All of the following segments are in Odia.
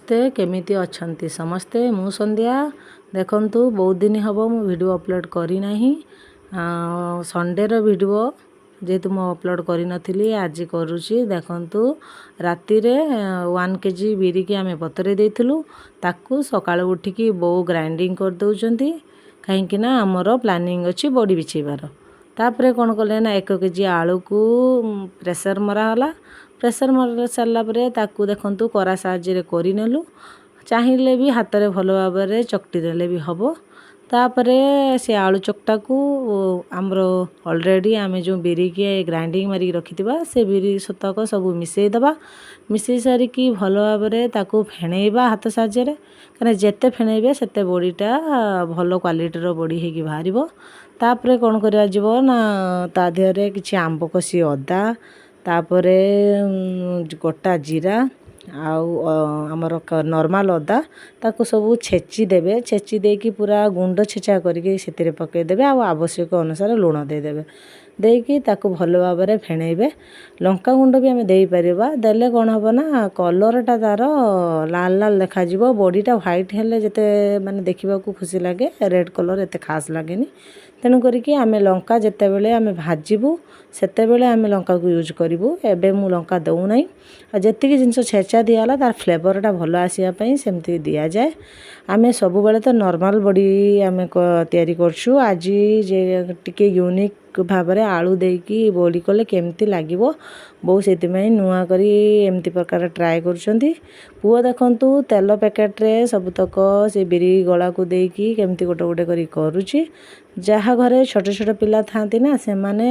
ସମସ୍ତେ କେମିତି ଅଛନ୍ତି? ସମସ୍ତେ ମୁଁ ସନ୍ଧ୍ୟା ଦେଖନ୍ତୁ ବହୁତ ଦିନ ହେବ ମୁଁ ଭିଡ଼ିଓ ଅପଲୋଡ଼ କରିନାହିଁ। ସଣ୍ଡେର ଭିଡ଼ିଓ ଯେହେତୁ ମୁଁ ଅପଲୋଡ଼ କରିନଥିଲି ଆଜି କରୁଛି। ଦେଖନ୍ତୁ ରାତିରେ 1 kg ବିରିକି ଆମେ ବତୁରେଇ ଦେଇଥିଲୁ। ତାକୁ ସକାଳୁ ଉଠିକି ବୋଉ ଗ୍ରାଇଣ୍ଡିଙ୍ଗ କରିଦେଉଛନ୍ତି କାହିଁକିନା ଆମର ପ୍ଲାନିଂ ଅଛି ବଡ଼ି ବିଛେଇବାର। ତାପରେ କ'ଣ କଲେ ନା 1 kg ଆଳୁକୁ ପ୍ରେସର ମରାଗଲା। ପ୍ରେସର ମରା ସାରିଲା ପରେ ତାକୁ ଦେଖନ୍ତୁ କରା ସାହାଯ୍ୟରେ କରିନେଲୁ। ଚାହିଁଲେ ବି ହାତରେ ଭଲ ଭାବରେ ଚକଟି ଦେଲେ ବି ହେବ। ତାପରେ ସେ ଆଳୁ ଚକଟାକୁ ଆମର ଅଲରେଡ଼ି ଆମେ ଯେଉଁ ବିରିକି ଗ୍ରାଇଣ୍ଡିଙ୍ଗ ମାରିକି ରଖିଥିବା ସେ ବିରି ସତକ ସବୁ ମିଶାଇ ଦେବା। ମିଶାଇ ସାରିକି ଭଲ ଭାବରେ ତାକୁ ଫେଣେଇବା ହାତ ସାହାଯ୍ୟରେ, କାହିଁକିନା ଯେତେ ଫେଣେଇବେ ସେତେ ବଡ଼ିଟା ଭଲ କ୍ୱାଲିଟିର ବଡ଼ି ହେଇକି ବାହାରିବ। ତାପରେ କ'ଣ କରାଯିବ ନା ତା ଦେହରେ କିଛି ଆମ୍ବ କଷି ଅଦା, ତାପରେ ଗୋଟା ଜିରା ଆଉ ଆମର ନର୍ମାଲ ଅଦା ତାକୁ ସବୁ ଛେଚି ଦେବେ। ଛେଚି ଦେଇକି ପୁରା ଗୁଣ୍ଡ ଛେଚା କରିକି ସେଥିରେ ପକାଇଦେବେ ଆଉ ଆବଶ୍ୟକ ଅନୁସାରେ ଲୁଣ ଦେଇଦେବେ। ଦେଇକି ତାକୁ ଭଲ ଭାବରେ ଫେଣେଇବେ। ଲଙ୍କାଗୁଣ୍ଡ ବି ଆମେ ଦେଇପାରିବା। ଦେଲେ କ'ଣ ହେବ ନା କଲର୍ଟା ତା'ର ଲାଲ ଲାଲ ଦେଖାଯିବ। ବଡ଼ିଟା ହ୍ୱାଇଟ୍ ହେଲେ ଯେତେ ମାନେ ଦେଖିବାକୁ ଖୁସି ଲାଗେ, ରେଡ଼୍ କଲର୍ ଏତେ ଖାସ୍ ଲାଗେନି। ତେଣୁ କରିକି ଆମେ ଲଙ୍କା ଯେତେବେଳେ ଆମେ ଭାଜିବୁ ସେତେବେଳେ ଆମେ ଲଙ୍କାକୁ ୟୁଜ୍ କରିବୁ। ଏବେ ମୁଁ ଲଙ୍କା ଦେଉନାହିଁ। ଆଉ ଯେତିକି ଜିନିଷ ଛେଚା ଦିଆହେଲା ତାର ଫ୍ଲେଭରଟା ଭଲ ଆସିବା ପାଇଁ ସେମିତି ଦିଆଯାଏ। ଆମେ ସବୁବେଳେ ତ ନର୍ମାଲ ବଡ଼ି ଆମେ ତିଆରି କରୁଛୁ। ଆଜି ଯେ ଟିକେ ୟୁନିକ୍ ଭାବରେ ଆଳୁ ଦେଇକି ବଡ଼ି କଲେ କେମିତି ଲାଗିବ, ବୋଉ ସେଥିପାଇଁ ନୂଆ କରି ଏମିତି ପ୍ରକାର ଟ୍ରାଏ କରୁଛନ୍ତି। ପୁଅ ଦେଖନ୍ତୁ ତେଲ ପ୍ୟାକେଟରେ ସବୁତକ ସେ ବିରି ଗଳାକୁ ଦେଇକି କେମିତି ଗୋଟେ ଗୋଟେ କରି କରୁଛି। ଯାହା ଘରେ ଛୋଟ ଛୋଟ ପିଲା ଥାଆନ୍ତି ନା, ସେମାନେ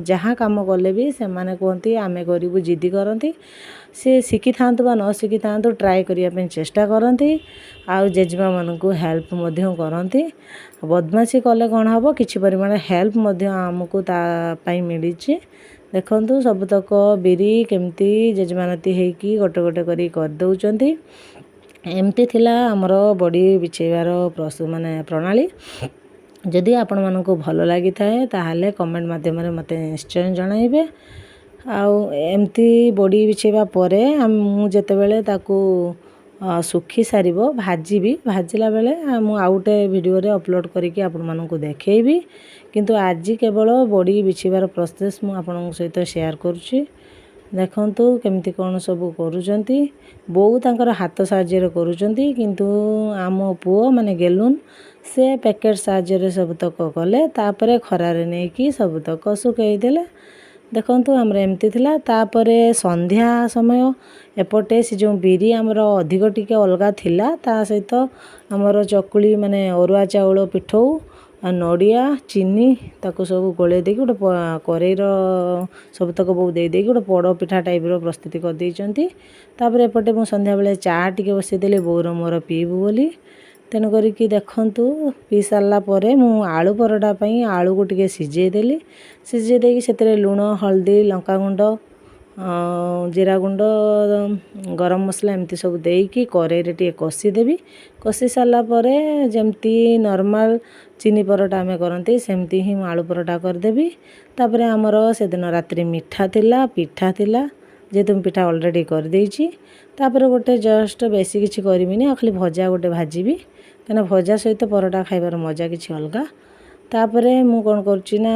ଯାହା କାମ କଲେ ବି ସେମାନେ କୁହନ୍ତି ଆମେ କରିବୁ, ଜିଦି କରନ୍ତି। ସେ ଶିଖିଥାନ୍ତୁ ବା ନ ଶିଖିଥାନ୍ତୁ ଟ୍ରାଏ କରିବା ପାଇଁ ଚେଷ୍ଟା କରନ୍ତି। ଆଉ ଜେଜେମାମାନଙ୍କୁ ହେଲ୍ପ ମଧ୍ୟ କରନ୍ତି। ବଦମାସି କଲେ କ'ଣ ହେବ, କିଛି ପରିମାଣରେ ହେଲ୍ପ ମଧ୍ୟ ଆମକୁ ତା ପାଇଁ ମିଳିଛି। ଦେଖନ୍ତୁ ସବୁତକ ବିରି କେମିତି ଜେଜେମା ନାତି ହେଇକି ଗୋଟେ ଗୋଟେ କରି କରିଦେଉଛନ୍ତି। ଏମିତି ଥିଲା ଆମର ବଡ଼ି ବିଛେଇବାର ପ୍ରଣାଳୀ। ଯଦି ଆପଣମାନଙ୍କୁ ଭଲ ଲାଗିଥାଏ ତାହେଲେ କମେଣ୍ଟ ମାଧ୍ୟମରେ ମୋତେ ନିଶ୍ଚୟ ଜଣାଇବେ। ଆଉ ଏମିତି ବଡ଼ି ବିଛେଇବା ପରେ ମୁଁ ଯେତେବେଳେ ତାକୁ ଶୁଖି ସାରିବ ଭାଜିବି, ଭାଜିଲା ବେଳେ ମୁଁ ଆଉ ଗୋଟେ ଭିଡ଼ିଓରେ ଅପଲୋଡ଼ କରିକି ଆପଣମାନଙ୍କୁ ଦେଖେଇବି। କିନ୍ତୁ ଆଜି କେବଳ ବଡ଼ି ବିଛେଇବାର ପ୍ରୋସେସ୍ ମୁଁ ଆପଣଙ୍କ ସହିତ ସେୟାର କରୁଛି। ଦେଖନ୍ତୁ କେମିତି କ'ଣ ସବୁ କରୁଛନ୍ତି। ବୋଉ ତାଙ୍କର ହାତ ସାହାଯ୍ୟରେ କରୁଛନ୍ତି, କିନ୍ତୁ ଆମ ପୁଅ ମାନେ ଗେଲୁନ ସେ ପ୍ୟାକେଟ୍ ସାହାଯ୍ୟରେ ସବୁତକ କଲେ। ତାପରେ ଖରାରେ ନେଇକି ସବୁତକ ଶୁଖେଇ ଦେଲେ। ଦେଖନ୍ତୁ ଆମର ଏମିତି ଥିଲା। ତାପରେ ସନ୍ଧ୍ୟା ସମୟ ଏପଟେ ସେ ଯେଉଁ ବିରି ଆମର ଅଧିକ ଟିକେ ଅଲଗା ଥିଲା, ତା ସହିତ ଆମର ଚକୁଳି ମାନେ ଅରୁଆ ଚାଉଳ ପିଠଉ ଆଉ ନଡ଼ିଆ ଚିନି ତାକୁ ସବୁ ଗୋଳେଇ ଦେଇକି ଗୋଟେ କରେଇର ସବୁତକ ବୋଉ ଦେଇକି ଗୋଟେ ପୋଡ଼ ପିଠା ଟାଇପ୍ର ପ୍ରସ୍ତୁତି କରିଦେଇଛନ୍ତି। ତାପରେ ଏପଟେ ମୁଁ ସନ୍ଧ୍ୟାବେଳେ ଚା ଟିକେ ବସାଇଦେଲି ବୋଉର ମୋର ପିଇବୁ ବୋଲି। ତେଣୁ କରିକି ଦେଖନ୍ତୁ ପିଇ ସାରିଲା ପରେ ମୁଁ ଆଳୁ ପରଟା ପାଇଁ ଆଳୁକୁ ଟିକେ ସିଝେଇ ଦେଲି। ସିଝେଇ ଦେଇକି ସେଥିରେ ଲୁଣ, ହଳଦୀ, ଲଙ୍କାଗୁଣ୍ଡ, ଜିରା ଗୁଣ୍ଡ, ଗରମ ମସଲା ଏମିତି ସବୁ ଦେଇକି କରେଇରେ ଟିକେ କଷିଦେବି। କଷି ସାରିଲା ପରେ ଯେମିତି ନର୍ମାଲ ଚିନି ପରଟା ଆମେ କରନ୍ତି ସେମିତି ହିଁ ମୁଁ ଆଳୁ ପରଟା କରିଦେବି। ତାପରେ ଆମର ସେଦିନ ରାତିରେ ମିଠା ଥିଲା, ପିଠା ଥିଲା। ଯେହେତୁ ମୁଁ ପିଠା ଅଲରେଡ଼ି କରିଦେଇଛି। ତାପରେ ଗୋଟେ ଜଷ୍ଟ ବେଶୀ କିଛି କରିବିନି, ଆଉ ଖାଲି ଭଜା ଗୋଟେ ଭାଜିବି, କାହିଁକିନା ଭଜା ସହିତ ପରଟା ଖାଇବାର ମଜା କିଛି ଅଲଗା। ତାପରେ ମୁଁ କ'ଣ କରୁଛି ନା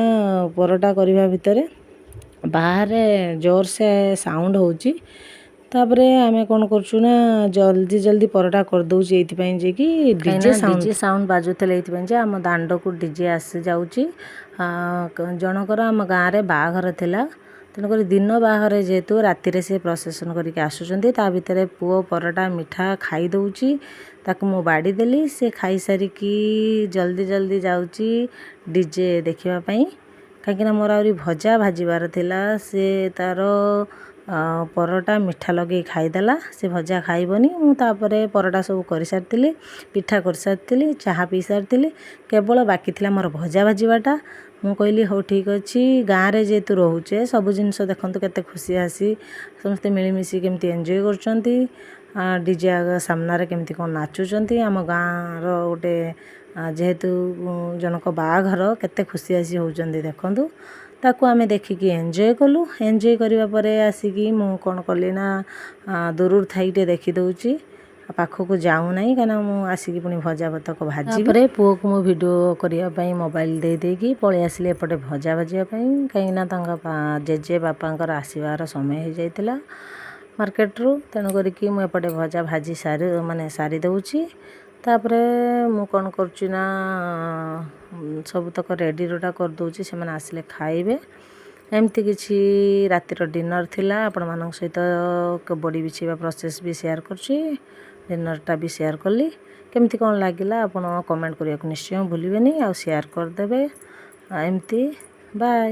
ପରଟା କରିବା ଭିତରେ ବାହାରେ ଜୋରସେ ସାଉଣ୍ଡ ହେଉଛି। ତାପରେ ଆମେ କ'ଣ କରୁଛୁ ନା ଜଲ୍ଦି ପରଟା କରିଦେଉଛି, ଏଇଥିପାଇଁ ଯେ କି ଡିଜେ ସାଉଣ୍ଡ ବାଜୁଥିଲା। ଏଇଥିପାଇଁ ଯେ ଆମ ଦାଣ୍ଡକୁ ଡିଜେ ଆସିଯାଉଛି। ଜଣଙ୍କର ଆମ ଗାଁରେ ବାହାଘର ଥିଲା। ତେଣୁକରି ଦିନ ବାହାଘର ଯେହେତୁ ରାତିରେ ସେ ପ୍ରସେସନ୍ କରିକି ଆସୁଛନ୍ତି। ତା ଭିତରେ ପୁଅ ପରଟା ମିଠା ଖାଇଦେଉଛି। ତାକୁ ମୁଁ ବାଡ଼ି ଦେଲି। ସେ ଖାଇସାରିକି ଜଲ୍ଦି ଯାଉଛି ଡିଜେ ଦେଖିବା ପାଇଁ, କାହିଁକିନା ମୋର ଆହୁରି ଭଜା ଭାଜିବାର ଥିଲା। ସେ ତା'ର ପରଟା ମିଠା ଲଗେଇ ଖାଇଦେଲା, ସେ ଭଜା ଖାଇବନି। ମୁଁ ତାପରେ ପରଟା ସବୁ କରିସାରିଥିଲି, ପିଠା କରିସାରିଥିଲି, ଚାହା ପିଇ ସାରିଥିଲି। କେବଳ ବାକି ଥିଲା ମୋର ଭଜା ଭାଜିବାଟା। ମୁଁ କହିଲି ହଉ ଠିକ୍ ଅଛି, ଗାଁରେ ଯେହେତୁ ରହୁଛେ ସବୁ ଜିନିଷ ଦେଖନ୍ତୁ କେତେ ଖୁସି ଆସି ସମସ୍ତେ ମିଳିମିଶି କେମିତି ଏନ୍ଜୟ କରୁଛନ୍ତି। ଡିଜେ ସାମ୍ନାରେ କେମିତି କ'ଣ ନାଚୁଛନ୍ତି। ଆମ ଗାଁର ଗୋଟେ ଯେହେତୁ ଜଣକ ବାହାଘର କେତେ ଖୁସି ଆସି ହେଉଛନ୍ତି ଦେଖନ୍ତୁ। ତାକୁ ଆମେ ଦେଖିକି ଏନ୍ଜୟ କଲୁ। ଏନ୍ଜୟ କରିବା ପରେ ଆସିକି ମୁଁ କ'ଣ କଲି ନା ଦୂରରୁ ଥାଇ ଟିକେ ଦେଖିଦେଉଛି। ପାଖକୁ ଯାଉନାହିଁ କାହିଁକିନା ମୁଁ ଆସିକି ପୁଣି ଭଜା ଭାତକ ଭାଜିବି। ତାପରେ ପୁଅକୁ ମୁଁ ଭିଡ଼ିଓ କରିବା ପାଇଁ ମୋବାଇଲ ଦେଇକି ପଳେଇ ଆସିଲି ଏପଟେ ଭଜା ଭାଜିବା ପାଇଁ, କାହିଁକିନା ତାଙ୍କ ଜେଜେ ବାପାଙ୍କର ଆସିବାର ସମୟ ହେଇଯାଇଥିଲା ମାର୍କେଟରୁ। ତେଣୁ କରିକି ମୁଁ ଏପଟେ ଭଜା ଭାଜି ସାରି ଦେଉଛି। ତାପରେ ମୁଁ କ'ଣ କରୁଛି ନା ସବୁତକ ରେଡ଼ିଟା କରିଦେଉଛି, ସେମାନେ ଆସିଲେ ଖାଇବେ। ଏମିତି କିଛି ରାତିର ଡିନର ଥିଲା, ଆପଣମାନଙ୍କ ସହିତ ବଡ଼ି ବିଛେଇବା ପ୍ରୋସେସ୍ ବି ସେୟାର କରୁଛି, ଡିନରଟା ବି ସେୟାର କଲି। କେମିତି କ'ଣ ଲାଗିଲା ଆପଣ କମେଣ୍ଟ କରିବାକୁ ନିଶ୍ଚୟ ଭୁଲିବେନି, ଆଉ ସେୟାର କରିଦେବେ। ଏମିତି ବାଏ।